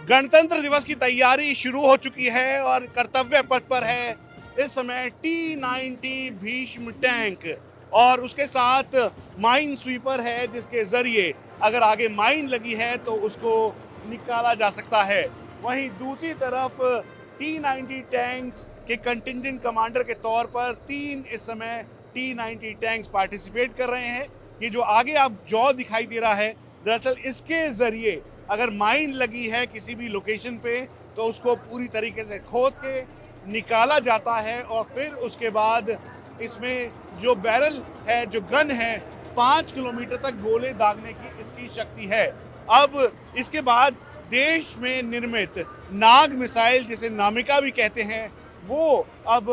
गणतंत्र दिवस की तैयारी शुरू हो चुकी है और कर्तव्य पथ पर है इस समय T-90 भीष्म टैंक और उसके साथ माइन स्वीपर है, जिसके जरिए अगर आगे माइन लगी है तो उसको निकाला जा सकता है। वहीं दूसरी तरफ T-90 टैंक्स के कंटिंजेंट कमांडर के तौर पर 3 इस समय T-90 टैंक्स पार्टिसिपेट कर रहे हैं। ये जो आगे आप जौ दिखाई दे रहा है, दरअसल इसके जरिए अगर माइन लगी है किसी भी लोकेशन पे तो उसको पूरी तरीके से खोद के निकाला जाता है और फिर उसके बाद इसमें जो बैरल है, जो गन है, 5 किलोमीटर तक गोले दागने की इसकी शक्ति है। अब इसके बाद देश में निर्मित नाग मिसाइल, जिसे नामिका भी कहते हैं, वो अब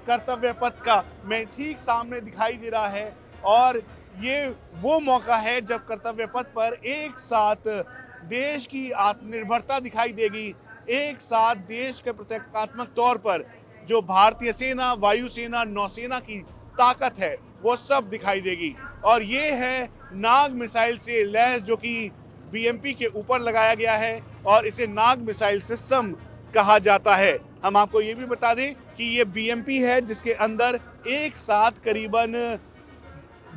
कर्तव्य पथ का में ठीक सामने दिखाई दे रहा है और ये वो मौका है जब कर्तव्य पथ पर एक साथ देश की आत्मनिर्भरता दिखाई देगी, एक साथ देश के प्रतीकात्मक तौर पर जो भारतीय सेना, वायुसेना, नौसेना की ताकत है वो सब दिखाई देगी। और ये है नाग मिसाइल से लैस, जो कि BMP के ऊपर लगाया गया है और इसे नाग मिसाइल सिस्टम कहा जाता है। हम आपको ये भी बता दें कि ये BMP है जिसके अंदर एक साथ करीबन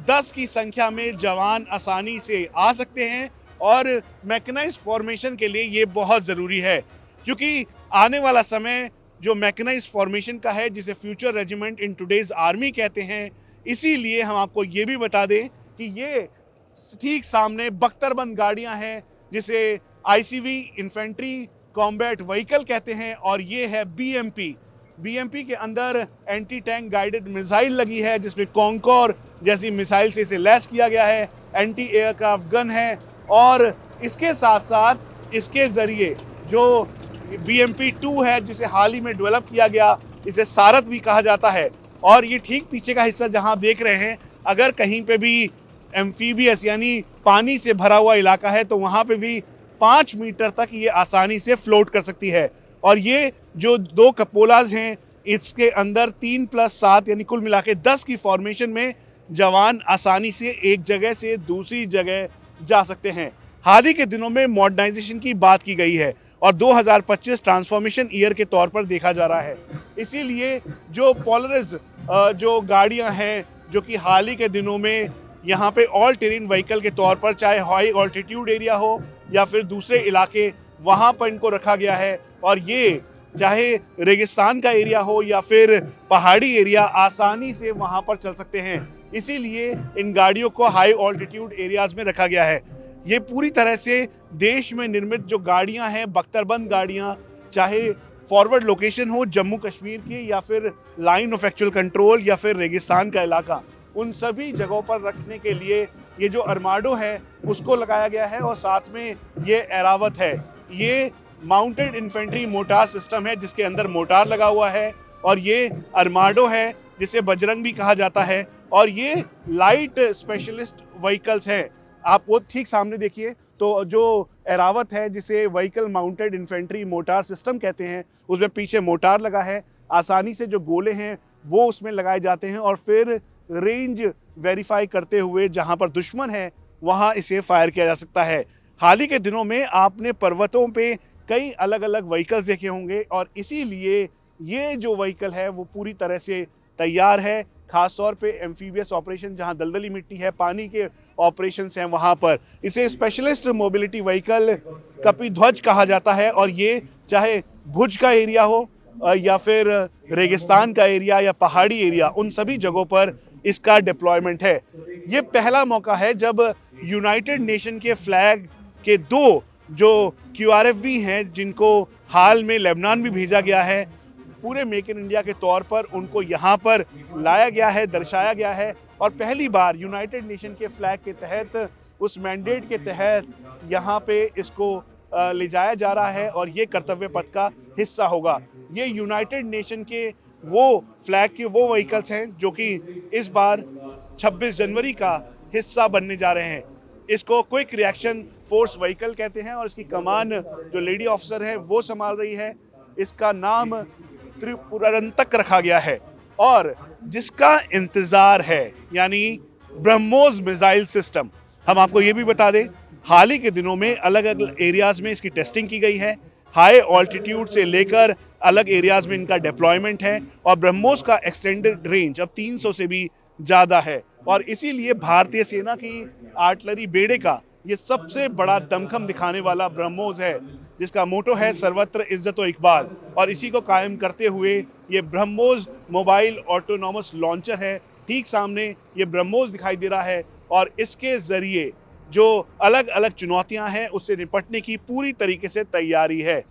10 की संख्या में जवान आसानी से आ सकते हैं और मैकेनाइज्ड फॉर्मेशन के लिए ये बहुत ज़रूरी है, क्योंकि आने वाला समय जो मैकेनाइज्ड फॉर्मेशन का है, जिसे future regiment in today's army कहते हैं, इसीलिए हम आपको ये भी बता दें कि ये ठीक सामने बख्तरबंद गाड़ियां हैं जिसे ICV इन्फेंट्री कॉम्बैट व्हीकल कहते हैं और ये है BMP के अंदर एंटी टैंक गाइडेड मिसाइल लगी है, जिसमें कॉन्कोर जैसी मिसाइल से इसे लैस किया गया है, एंटी एयरक्राफ्ट गन है और इसके साथ साथ इसके ज़रिए जो BMP-2 है, जिसे हाल ही में डेवलप किया गया, इसे सारथ भी कहा जाता है। और ये ठीक पीछे का हिस्सा जहां देख रहे हैं, अगर कहीं पे भी एम्फीबियस यानी पानी से भरा हुआ इलाका है तो वहां पे भी 5 मीटर तक ये आसानी से फ्लोट कर सकती है। और ये जो 2 कपोलाज हैं, इसके अंदर 3+7 यानी कुल मिला के 10 की फॉर्मेशन में जवान आसानी से एक जगह से दूसरी जगह जा सकते हैं। हाल ही के दिनों में मॉडर्नाइजेशन की बात की गई है और 2025 ट्रांसफॉर्मेशन ईयर के तौर पर देखा जा रहा है। इसीलिए जो पोलरिस जो गाड़ियां हैं, जो कि हाल ही के दिनों में यहाँ पे ऑल टेरेन व्हीकल के तौर पर, चाहे हाई ऑल्टीट्यूड एरिया हो या फिर दूसरे इलाके, वहाँ पर इनको रखा गया है और ये चाहे रेगिस्तान का एरिया हो या फिर पहाड़ी एरिया, आसानी से वहाँ पर चल सकते हैं। इसीलिए इन गाड़ियों को हाई ऑल्टीट्यूड एरियाज में रखा गया है। ये पूरी तरह से देश में निर्मित जो गाड़ियां हैं, बख्तरबंद गाड़ियां, चाहे फॉरवर्ड लोकेशन हो जम्मू कश्मीर की या फिर लाइन ऑफ एक्चुअल कंट्रोल या फिर रेगिस्तान का इलाका, उन सभी जगहों पर रखने के लिए ये जो अरमाडो है उसको लगाया गया है और साथ में ये एरावत है। ये माउंटेड इन्फेंट्री मोटार सिस्टम है जिसके अंदर मोटार लगा हुआ है और ये अरमाडो है जिसे बजरंग भी कहा जाता है और ये लाइट स्पेशलिस्ट व्हीकल्स हैं। आप वो ठीक सामने देखिए तो जो एरावत है, जिसे vehicle mounted infantry motor system कहते हैं, उसमें पीछे मोटार लगा है। आसानी से जो गोले हैं वो उसमें लगाए जाते हैं और फिर रेंज वेरीफाई करते हुए जहां पर दुश्मन है वहां इसे फायर किया जा सकता है। हाल ही के दिनों में आपने पर्वतों पे कई अलग अलग व्हीकल्स देखे होंगे और इसीलिए ये जो व्हीकल है वो पूरी तरह से तैयार है, खासतौर पे एम्फीबियस ऑपरेशन, जहां दलदली मिट्टी है, पानी के ऑपरेशंस हैं, वहां पर इसे स्पेशलिस्ट मोबिलिटी व्हीकल कपिध्वज कहा जाता है। और ये चाहे भुज का एरिया हो या फिर रेगिस्तान का एरिया या पहाड़ी एरिया, उन सभी जगहों पर इसका डिप्लॉयमेंट है। ये पहला मौका है जब यूनाइटेड नेशन के फ्लैग के 2 जो QRFV हैं, जिनको हाल में लेबनान भी भेजा गया है, पूरे मेक इन इंडिया के तौर पर उनको यहाँ पर लाया गया है, दर्शाया गया है और पहली बार यूनाइटेड नेशन के फ्लैग के तहत, उस मैंडेट के तहत यहाँ पे इसको ले जाया जा रहा है और ये कर्तव्य पथ का हिस्सा होगा। ये यूनाइटेड नेशन के वो फ्लैग के वो व्हीकल्स हैं जो कि इस बार 26 जनवरी का हिस्सा बनने जा रहे हैं। इसको क्विक रिएक्शन फोर्स व्हीकल कहते हैं और इसकी कमान जो लेडी ऑफिसर है वो संभाल रही है। इसका नाम त्रिपुरांतक रखा गया है और जिसका इंतजार है, यानी ब्रह्मोस मिसाइल सिस्टम। हम आपको ये भी बता दें, हाल ही के दिनों में अलग अलग एरियाज में इसकी टेस्टिंग की गई है। हाई ऑल्टीट्यूड से लेकर अलग एरियाज में इनका डिप्लॉयमेंट है और ब्रह्मोस का एक्सटेंडेड रेंज अब 300 से भी ज़्यादा है और इसीलिए भारतीय सेना की आर्टिलरी बेड़े का ये सबसे बड़ा दमखम दिखाने वाला ब्रह्मोस है, जिसका मोटो है सर्वत्र इज्जत व इकबाल। और इसी को कायम करते हुए ये ब्रह्मोस मोबाइल ऑटोनॉमस लॉन्चर है। ठीक सामने ये ब्रह्मोस दिखाई दे रहा है और इसके ज़रिए जो अलग अलग चुनौतियां हैं उससे निपटने की पूरी तरीके से तैयारी है।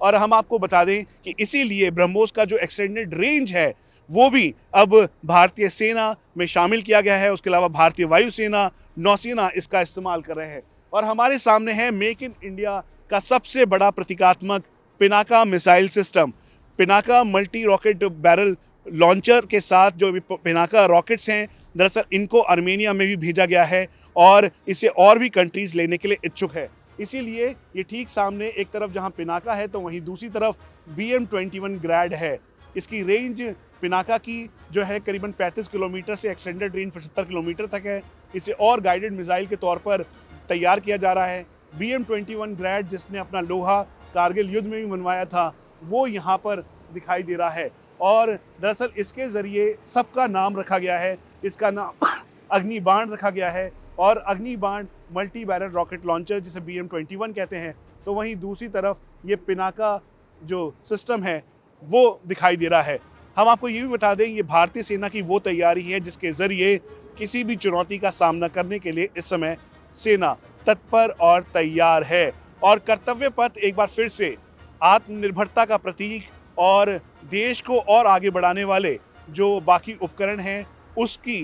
और हम आपको बता दें कि इसीलिए ब्रह्मोस का जो एक्सटेंडेड रेंज है वो भी अब भारतीय सेना में शामिल किया गया है। उसके अलावा भारतीय वायुसेना, नौसेना इसका इस्तेमाल कर रहे हैं। और हमारे सामने है मेक इन इंडिया का सबसे बड़ा प्रतीकात्मक Pinaka missile system. Pinaka multi rocket barrel launcher के साथ जो पिनाका रॉकेट्स हैं, दरअसल इनको आर्मेनिया में भी भेजा गया है और इसे और भी कंट्रीज़ लेने के लिए इच्छुक है। इसीलिए ये ठीक सामने एक तरफ जहां पिनाका है तो वहीं दूसरी तरफ BM-21 ग्रैड है। इसकी रेंज पिनाका की जो है करीबन 35 किलोमीटर से एक्सटेंडेड रेंज 75 किलोमीटर तक है। इसे और गाइडेड मिसाइल के तौर पर तैयार किया जा रहा है। BM-21 ग्रैड जिसने अपना लोहा कारगिल युद्ध में भी मनवाया था वो यहाँ पर दिखाई दे रहा है और दरअसल इसके ज़रिए सबका नाम रखा गया है। इसका नाम अग्निबाण रखा गया है और अग्निबाण मल्टी बैरल रॉकेट लॉन्चर जिसे BM-21 कहते हैं। तो वहीं दूसरी तरफ ये पिनाका जो सिस्टम है वो दिखाई दे रहा है। हम आपको ये भी बता दें ये भारतीय सेना की वो तैयारी है जिसके ज़रिए किसी भी चुनौती का सामना करने के लिए इस समय सेना तत्पर और तैयार है। और कर्तव्य पथ एक बार फिर से आत्मनिर्भरता का प्रतीक और देश को और आगे बढ़ाने वाले जो बाकी उपकरण हैं उसकी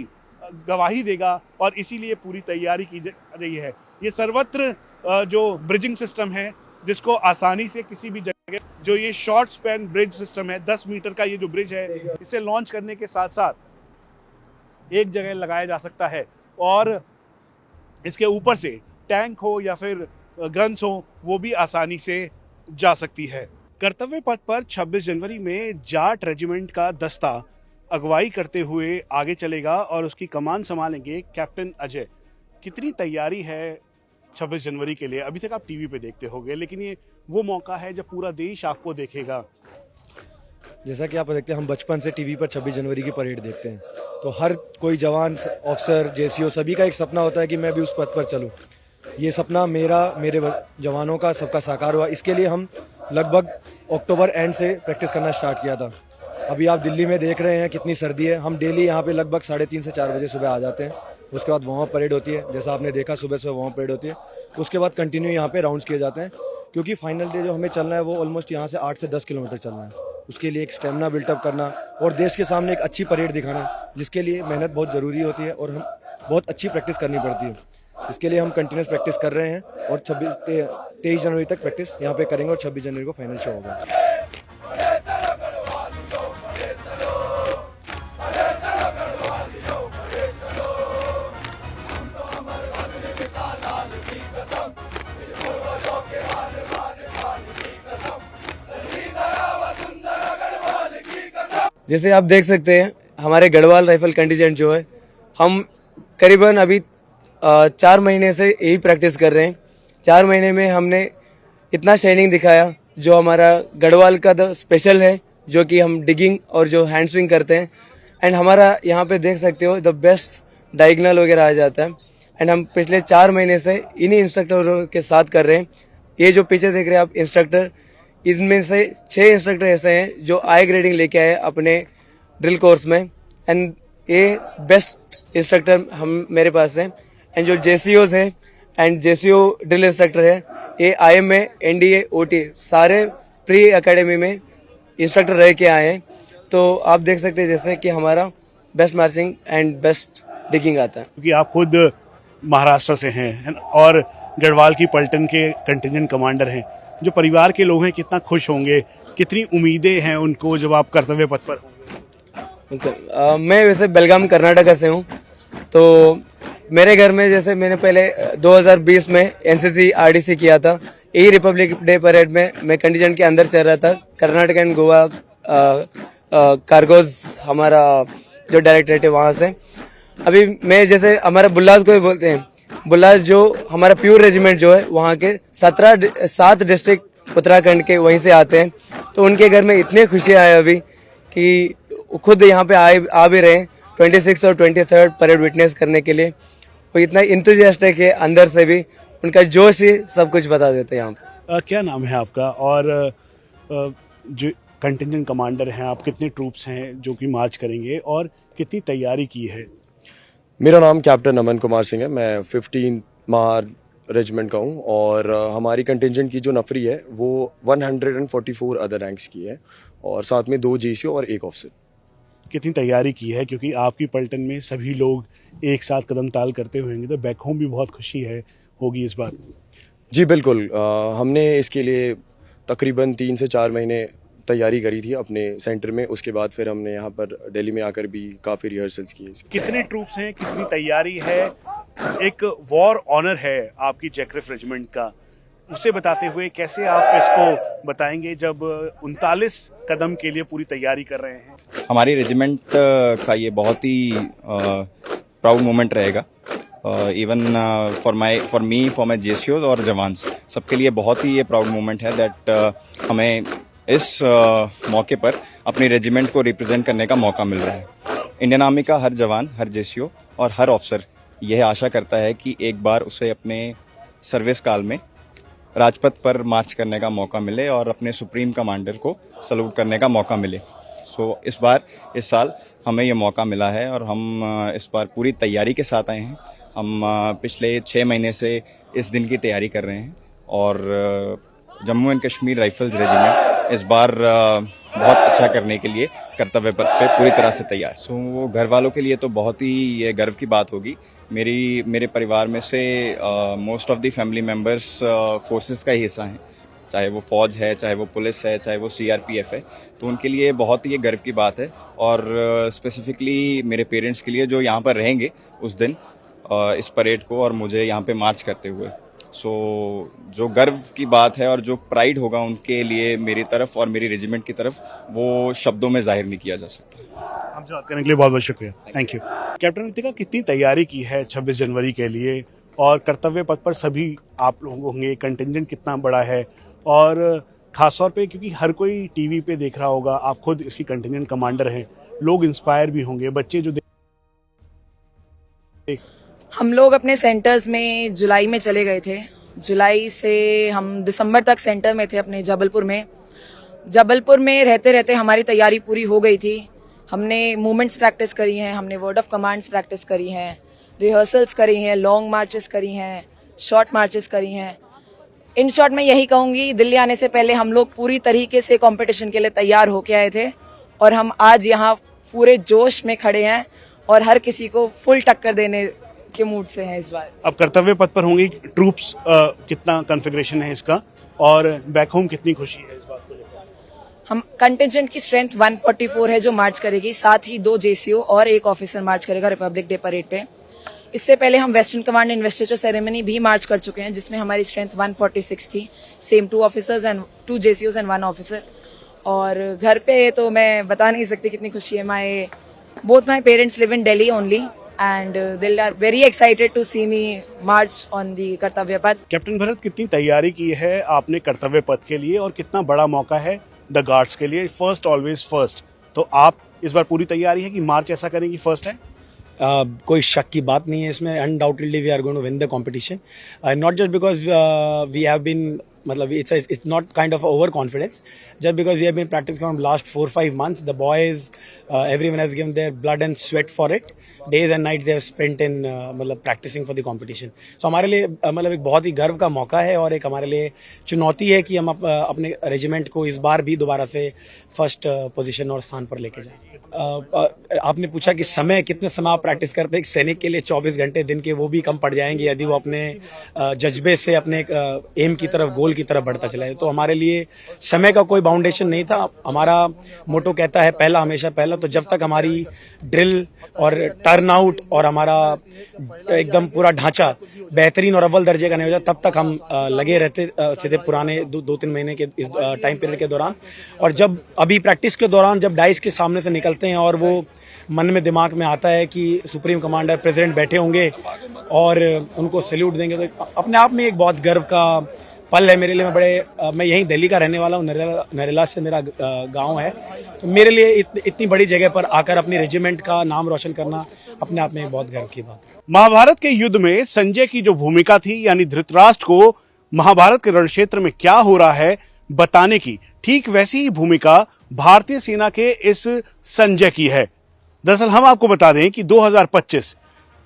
गवाही देगा और इसीलिए पूरी तैयारी की जा रही है। ये सर्वत्र जो ब्रिजिंग सिस्टम है जिसको आसानी से किसी भी जगह, जो ये शॉर्ट स्पैन ब्रिज सिस्टम है, 10 मीटर का ये जो ब्रिज है, इसे लॉन्च करने के साथ साथ एक जगह लगाया जा सकता है और इसके ऊपर से टैंक हो या फिर गन्स हो वो भी आसानी से जा सकती है। कर्तव्य पथ पर 26 जनवरी में जाट रेजिमेंट का दस्ता अगुवाई करते हुए आगे चलेगा और उसकी कमान संभालेंगे कैप्टन अजय। कितनी तैयारी है 26 जनवरी के लिए, अभी तक आप टीवी पे देखते होंगे, लेकिन ये वो मौका है जब पूरा देश आपको देखेगा। जैसा कि आप देखते हैं हम बचपन से टीवी पर 26 जनवरी की परेड देखते हैं, तो हर कोई जवान, ऑफिसर, जेसीओ सभी का एक सपना होता है कि मैं भी उस पथ पर चलूं। ये सपना मेरा, मेरे जवानों का, सबका साकार हुआ। इसके लिए हम लगभग अक्टूबर एंड से प्रैक्टिस करना स्टार्ट किया था। अभी आप दिल्ली में देख रहे हैं कितनी सर्दी है। हम डेली यहाँ पे लगभग 3:30 से 4 बजे सुबह आ जाते हैं। उसके बाद वहाँ परेड होती है, जैसा आपने देखा सुबह सुबह वहाँ परेड होती है। उसके बाद कंटिन्यू यहाँ पे राउंड्स किए जाते हैं क्योंकि फाइनल डे जो हमें चलना है वो ऑलमोस्ट यहाँ से 8 से 10 किलोमीटर चलना है। उसके लिए एक स्टेमिना बिल्टअप करना और देश के सामने एक अच्छी परेड दिखाना, जिसके लिए मेहनत बहुत ज़रूरी होती है और हम बहुत अच्छी प्रैक्टिस करनी पड़ती है। इसके लिए हम कंटिन्यूस प्रैक्टिस कर रहे हैं और 23 जनवरी तक प्रैक्टिस यहाँ पे करेंगे और 26 जनवरी को फाइनल शो होगा। जैसे आप देख सकते हैं हमारे गढ़वाल राइफल कंटीजेंट जो है, हम करीबन अभी 4 महीने से यही प्रैक्टिस कर रहे हैं। 4 महीने में हमने इतना शाइनिंग दिखाया जो हमारा गढ़वाल का स्पेशल है, जो कि हम डिगिंग और जो हैंड स्विंग करते हैं। एंड हमारा यहाँ पे देख सकते हो द बेस्ट डायगनल वगैरह आ जाता है। एंड हम पिछले 4 महीने से इन्हीं इंस्ट्रक्टरों के साथ कर रहे हैं। ये जो पीछे देख रहे हैं आप इंस्ट्रक्टर, इनमें से 6 इंस्ट्रक्टर ऐसे हैं जो आई ग्रेडिंग लेके आए अपने ड्रिल कोर्स में। एंड ये बेस्ट इंस्ट्रक्टर हम मेरे पास हैं। एंड जो जेसीओज हैं एंड जेसीओ ड्रिल इंस्ट्रक्टर है, ये IMA, NDA, OT सारे प्री एकेडमी में इंस्ट्रक्टर रह के आए हैं। तो आप देख सकते हैं जैसे कि हमारा best marching and best digging आता है। क्योंकि आप खुद महाराष्ट्र से हैं और गढ़वाल की पलटन के कंटिजेंट कमांडर हैं, जो परिवार के लोग हैं कितना खुश होंगे, कितनी उम्मीदें हैं उनको जब आप कर्तव्य पथ पर होंगे? मैं वैसे बेलगाम कर्नाटका से हूँ। तो मेरे घर में जैसे मैंने पहले 2020 में NCC RDC किया था। यही रिपब्लिक डे परेड में मैं कंटीजेंट के अंदर चल रहा था। कर्नाटक एंड गोवा कार्गोज हमारा जो डायरेक्टरेट है वहाँ से। अभी मैं जैसे हमारा बुल्लाज को भी बोलते हैं, बुल्लाज जो हमारा प्योर रेजिमेंट जो है वहाँ के 7 डिस्ट्रिक्ट उत्तराखंड के वहीं से आते हैं, तो उनके घर में इतनी खुशियाँ हैं अभी कि खुद यहाँ पे आ भी रहे हैं 26 और 23 परेड विटनेस करने के लिए। वो इतना इंतुजियास्टिक है अंदर से भी, उनका जोश ही सब कुछ बता देते हैं यहाँ पे। क्या नाम है आपका और जो कंटिजेंट कमांडर हैं आप, कितने ट्रूप्स हैं जो कि मार्च करेंगे और कितनी तैयारी की है? मेरा नाम कैप्टन अमन कुमार सिंह है। मैं 15 मार रेजिमेंट का हूँ और हमारी कंटिजेंट की जो नफरी है वो 144 अदर रैंक्स की है और साथ में 2 जीसीओ और 1 ऑफिसर। कितनी तैयारी की है, क्योंकि आपकी पलटन में सभी लोग एक साथ कदम ताल करते होंगे, तो बैक होम भी बहुत खुशी होगी इस बात? जी बिल्कुल, हमने इसके लिए तकरीबन 3 से 4 महीने तैयारी करी थी अपने सेंटर में। उसके बाद फिर हमने यहाँ पर दिल्ली में आकर भी काफ़ी रिहर्सल्स किए। कितने ट्रूप्स हैं, कितनी तैयारी है? एक वॉर ऑनर है आपकी जैकरिफ रेजिमेंट का, उसे बताते हुए कैसे आप इसको बताएंगे जब 39 कदम के लिए पूरी तैयारी कर रहे हैं? हमारी रेजिमेंट का ये बहुत ही प्राउड मोमेंट रहेगा। इवन फॉर माई जेसीओज और जवान्स, सबके लिए बहुत ही ये प्राउड मोमेंट है दैट हमें इस मौके पर अपनी रेजिमेंट को रिप्रेजेंट करने का मौका मिल रहा है। इंडियन आर्मी का हर जवान, हर जेसीओ और हर ऑफिसर यह आशा करता है कि एक बार उसे अपने सर्विस काल में राजपथ पर मार्च करने का मौका मिले और अपने सुप्रीम कमांडर को सल्यूट करने का मौका मिले। इस साल हमें ये मौका मिला है और हम इस बार पूरी तैयारी के साथ आए हैं। हम पिछले 6 महीने से इस दिन की तैयारी कर रहे हैं और Jammu and Kashmir rifles regiment इस बार बहुत अच्छा करने के लिए कर्तव्य पथ पे पूरी तरह से तैयार। वो घर वालों के लिए तो बहुत ही ये गर्व की बात होगी। मेरे परिवार में से most of the family members forces का ही हिस्सा हैं, चाहे वो फौज है, चाहे वो पुलिस है, चाहे वो सीआरपीएफ है, तो उनके लिए बहुत ही गर्व की बात है। और स्पेसिफिकली मेरे पेरेंट्स के लिए जो यहाँ पर रहेंगे उस दिन इस परेड को और मुझे यहाँ पे मार्च करते हुए, जो गर्व की बात है और जो प्राइड होगा उनके लिए मेरी तरफ और मेरी रेजिमेंट की तरफ, वो शब्दों में जाहिर नहीं किया जा सकता। हमसे बात करने के लिए बहुत बहुत शुक्रिया, थैंक यू। कैप्टन रितिका, कितनी तैयारी की है 26 जनवरी के लिए और कर्तव्य पथ पर सभी आप लोग होंगे, कंटिजेंट कितना बड़ा है? और खासतौर पे क्योंकि हर कोई टीवी पे देख रहा होगा, आप खुद इसकी कंटिजेंट कमांडर हैं, लोग इंस्पायर भी होंगे, बच्चे जो हम लोग अपने सेंटर्स में जुलाई में चले गए थे। जुलाई से हम दिसंबर तक सेंटर में थे अपने जबलपुर में। जबलपुर में रहते रहते हमारी तैयारी पूरी हो गई थी। हमने मूवमेंट्स प्रैक्टिस करी हैं, हमने वर्ड ऑफ कमांड्स प्रैक्टिस करी हैं, रिहर्सल्स करी हैं, लॉन्ग मार्चेस करी हैं, शॉर्ट मार्चेस करी हैं। इन शॉर्ट मैं यही कहूँगी, दिल्ली आने से पहले हम लोग पूरी तरीके से कंपटीशन के लिए तैयार होके आए थे और हम आज यहाँ पूरे जोश में खड़े हैं और हर किसी को फुल टक्कर देने के मूड से हैं इस बार। अब कर्तव्य पथ पर होंगी ट्रूप्स, कितना कॉन्फ़िगरेशन है इसका और बैक होम कितनी खुशी है इस बात को लेकर? हम कंटिजेंट की स्ट्रेंथ 144 है जो मार्च करेगी, साथ ही 2 जेसीओ और 1 ऑफिसर मार्च करेगा रिपब्लिक डे परेड पे। इससे पहले हम वेस्टर्न कमांड इन्वेस्टिचर सेरेमनी भी मार्च कर चुके हैं जिसमें हमारी स्ट्रेंथ 146 थी, सेम 2 ऑफिसर्स एंड 2 जेसीओज एंड 1 ऑफिसर। और घर पे तो मैं बता नहीं सकती कितनी खुशी है। Both my parents live in Delhi only and they are very excited to see me march on the कर्तव्य पथ। कैप्टन भरत, कितनी तैयारी की है आपने कर्तव्य पथ के लिए और कितना बड़ा मौका है द गार्ड्स के लिए? फर्स्ट ऑलवेज फर्स्ट, तो आप इस बार पूरी तैयारी है कि मार्च ऐसा करेंगे फर्स्ट है? कोई शक की बात नहीं है इसमें। Undoubtedly we are going to win the competition, not just because we have been, मतलब it's not kind of over confidence, just because we have been practicing from last 4-5 months. The boys, everyone has given their blood and sweat for it. Days and nights they have spent in मतलब practicing for the competition. So हमारे लिए मतलब एक बहुत ही गर्व का मौका है और एक हमारे लिए चुनौती है कि हम अपने रेजिमेंट को इस बार भी दोबारा से फर्स्ट पोजीशन और स्थान पर लेके जाएं। आपने पूछा कि समय, कितने समय आप प्रैक्टिस करते हैं? एक सैनिक के लिए 24 घंटे दिन के वो भी कम पड़ जाएंगे यदि वो अपने जज्बे से अपने एम की तरफ, गोल की तरफ बढ़ता चला है। तो हमारे लिए समय का कोई बाउंडेशन नहीं था। हमारा मोटो कहता है पहला हमेशा पहला। तो जब तक हमारी ड्रिल और टर्नआउट और हमारा एकदम पूरा ढांचा बेहतरीन और अव्वल दर्जे का नहीं हो जाता, तब तक हम लगे रहते थे पुराने 2-3 महीने के टाइम पीरियड के दौरान। और जब अभी प्रैक्टिस के दौरान जब डाइस के सामने से निकलते हैं और वो मन में, दिमाग में आता है कि सुप्रीम कमांडर प्रेसिडेंट बैठे होंगे और उनको सैल्यूट देंगे, तो अपने आप में एक बहुत गर्व का पल है मेरे लिए। मैं यहीं दिल्ली का रहने वाला हूँ, नरेला से मेरा गांव है। तो मेरे लिए इतनी बड़ी जगह पर आकर अपनी रेजिमेंट का नाम रोशन करना अपने आप में बहुत गर्व की बात है। महाभारत के युद्ध में संजय की जो भूमिका थी, यानी धृतराष्ट्र को महाभारत के रण क्षेत्र में क्या हो रहा है बताने की, ठीक वैसी ही भूमिका भारतीय सेना के इस संजय की है। दरअसल हम आपको बता दें कि 2025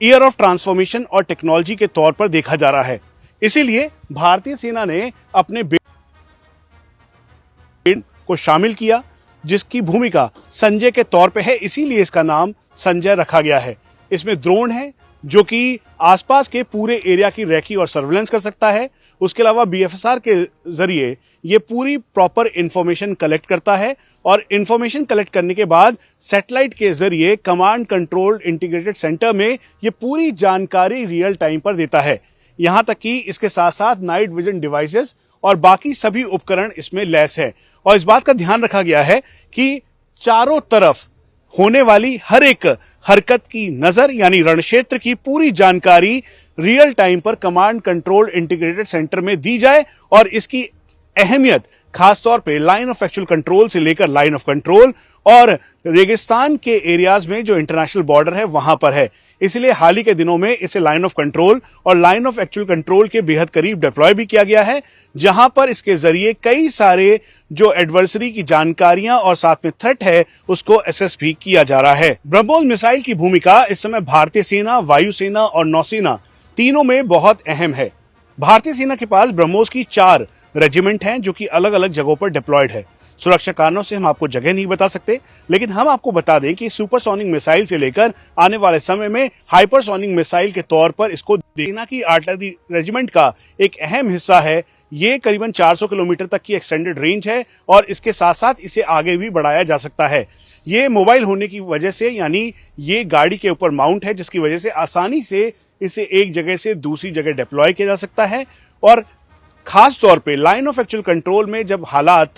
ईयर ऑफ ट्रांसफॉर्मेशन और टेक्नोलॉजी के तौर पर देखा जा रहा है। इसीलिए भारतीय सेना ने अपने को शामिल किया, जिसकी भूमिका संजय के तौर पे है, इसीलिए इसका नाम संजय रखा गया है। इसमें ड्रोन है जो कि आसपास के पूरे एरिया की रेकी और सर्वेलेंस कर सकता है। उसके अलावा बीएफएसआर के जरिए ये पूरी प्रॉपर इंफॉर्मेशन कलेक्ट करता है और इंफॉर्मेशन कलेक्ट करने के बाद सैटेलाइट के जरिए कमांड कंट्रोल इंटीग्रेटेड सेंटर में ये पूरी जानकारी रियल टाइम पर देता है। यहां तक कि इसके साथ साथ नाइट विजन डिवाइसेस और बाकी सभी उपकरण इसमें लैस है। और इस बात का ध्यान रखा गया है कि चारों तरफ होने वाली हर एक हरकत की नजर, यानी रणक्षेत्र की पूरी जानकारी रियल टाइम पर कमांड कंट्रोल इंटीग्रेटेड सेंटर में दी जाए। और इसकी अहमियत खासतौर पे लाइन ऑफ एक्चुअल कंट्रोल से लेकर लाइन ऑफ कंट्रोल और रेगिस्तान के एरियाज में जो इंटरनेशनल बॉर्डर है वहां पर है। इसलिए हाल ही के दिनों में इसे लाइन ऑफ कंट्रोल और लाइन ऑफ एक्चुअल कंट्रोल के बेहद करीब डिप्लॉय भी किया गया है, जहां पर इसके जरिए कई सारे जो एडवर्सरी की जानकारियां और साथ में थ्रेट है उसको एसेस भी किया जा रहा है। ब्रह्मोस मिसाइल की भूमिका इस समय भारतीय सेना, वायुसेना और नौसेना तीनों में बहुत अहम है। भारतीय सेना के पास ब्रह्मोस की 4 रेजिमेंट हैं जो कि अलग अलग जगहों पर डिप्लॉयड है। सुरक्षा कारणों से हम आपको जगह नहीं बता सकते, लेकिन हम आपको बता दें कि सुपरसोनिक मिसाइल से लेकर आने वाले समय में हाइपरसोनिक मिसाइल के तौर पर इसको सेना की आर्टिलरी रेजिमेंट का एक अहम हिस्सा है। ये करीबन 400 किलोमीटर तक की एक्सटेंडेड रेंज है और इसके साथ साथ इसे आगे भी बढ़ाया जा सकता है। ये मोबाइल होने की वजह से, यानी ये गाड़ी के ऊपर माउंट है, जिसकी वजह से आसानी से इसे एक जगह से दूसरी जगह डिप्लॉय किया जा सकता है। और खास तौर पे लाइन ऑफ एक्चुअल कंट्रोल में जब हालात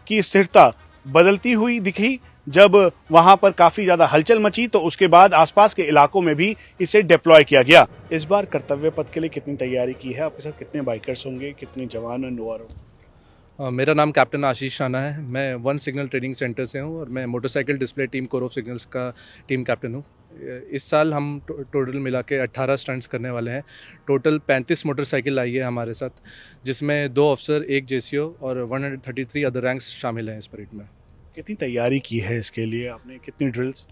की स्थिरता बदलती हुई दिखी, जब वहां पर काफी ज्यादा हलचल मची, तो उसके बाद आसपास के इलाकों में भी इसे डिप्लॉय किया गया। इस बार कर्तव्य पथ के लिए कितनी तैयारी की है? आपके साथ कितने बाइकर्स होंगे, कितने जवान और मेरा नाम कैप्टन आशीष राणा है। मैं वन सिग्नल ट्रेनिंग सेंटर से हूँ और मैं motorcycle display team core of signals का टीम कैप्टन हूँ। इस साल हम टोटल मिला के 18 स्टंट्स करने वाले हैं। टोटल 35 मोटरसाइकिल आई है हमारे साथ, जिसमें 2 अफसर, 1 जेसीओ और 133 अदर रैंक्स शामिल हैं इस परेड में। कितनी तैयारी की है इसके लिए? आपने कितनी ड्रिल्स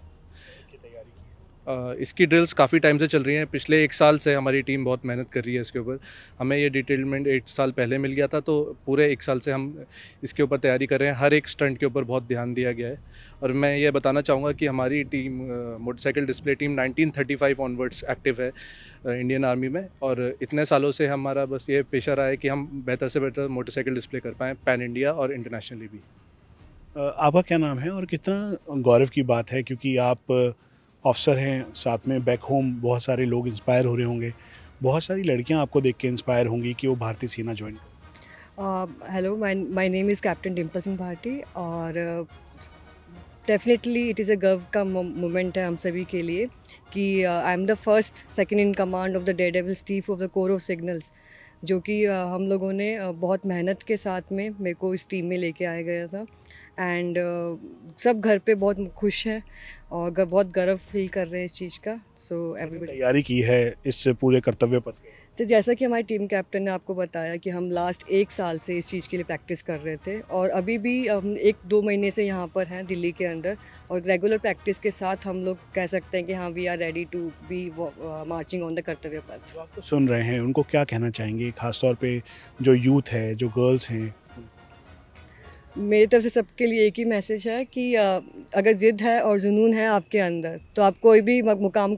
की तैयारी की? इसकी ड्रिल्स काफ़ी टाइम से चल रही हैं। पिछले 1 साल से हमारी टीम बहुत मेहनत कर रही है इसके ऊपर। हमें ये डिटेलमेंट 1 साल पहले मिल गया था, तो पूरे 1 साल से हम इसके ऊपर तैयारी कर रहे हैं। हर एक स्टंट के ऊपर बहुत ध्यान दिया गया है। और मैं ये बताना चाहूँगा कि हमारी team motorcycle display team 1935 onwards active है इंडियन आर्मी में। और इतने सालों से हमारा बस ये पेशा रहा है कि हम बेहतर से बेहतर मोटरसाइकिल डिस्प्ले कर पाएँ, पैन इंडिया और इंटरनेशनली भी। आपका क्या नाम है और कितना गौरव की बात है, क्योंकि आप ऑफिसर हैं, साथ में बैक होम बहुत सारे लोग इंस्पायर हो रहे होंगे, बहुत सारी लड़कियां आपको देख के इंस्पायर होंगी कि वो भारतीय सेना ज्वाइन करें। Hello, my name is captain Dimple Singh Bhati और डेफिनेटली इट इज़ अ गर्व का मोमेंट है हम सभी के लिए कि I am the first second in command of the Daredevils chief of the core of signals, जो कि हम लोगों ने बहुत मेहनत के साथ में मेरे को इस टीम में लेके आया गया था। एंड सब घर पे बहुत खुश हैं और बहुत गर्व फील कर रहे हैं इस चीज़ का। सो एवरीबॉडी तैयारी की है इस पूरे कर्तव्य पथ की? तो जैसा कि हमारी टीम कैप्टन ने आपको बताया कि हम लास्ट 1 साल से इस चीज़ के लिए प्रैक्टिस कर रहे थे और अभी भी हम 1-2 महीने से यहाँ पर हैं दिल्ली के अंदर, और रेगुलर प्रैक्टिस के साथ हम लोग कह सकते हैं कि हाँ, we are ready to be marching on the Kartavya Path. जो आपको सुन रहे हैं उनको क्या कहना चाहेंगे, खासतौर पे जो यूथ है, जो गर्ल्स हैं? मेरी तरफ से सबके लिए एक ही मैसेज है कि अगर ज़िद है और जुनून है आपके अंदर तो आप कोई भी मुकाम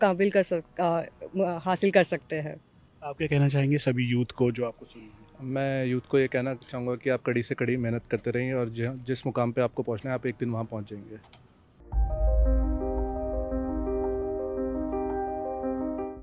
हासिल कर सकते हैं। आप क्या कहना चाहेंगे सभी यूथ को जो आपको सुन रहे हैं? मैं यूथ को ये कहना चाहूँगा कि आप कड़ी से कड़ी मेहनत करते रहिए और जिस मुकाम पे आपको पहुँचना है आप एक दिन वहाँ पहुँच जाएंगे।